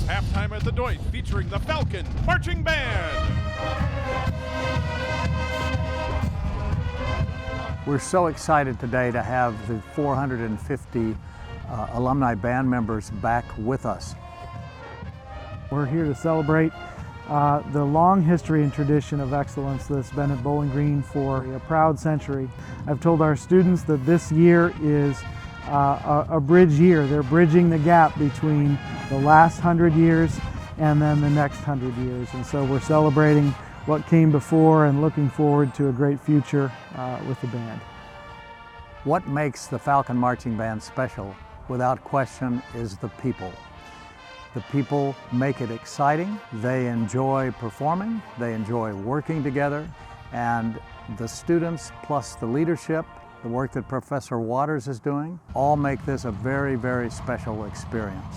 It's halftime at the Deutsch featuring the Falcon Marching Band. We're so excited today to have the 450 alumni band members back with us. We're here to celebrate the long history and tradition of excellence that's been at Bowling Green for a proud century. I've told our students that this year is a bridge year. They're bridging the gap between the last 100 years and then the next 100 years. And so we're celebrating what came before and looking forward to a great future with the band. What makes the Falcon Marching Band special, without question, is the people. The people make it exciting. They enjoy performing, they enjoy working together, and the students plus the leadership, the work that Professor Waters is doing, all make this a very, very special experience.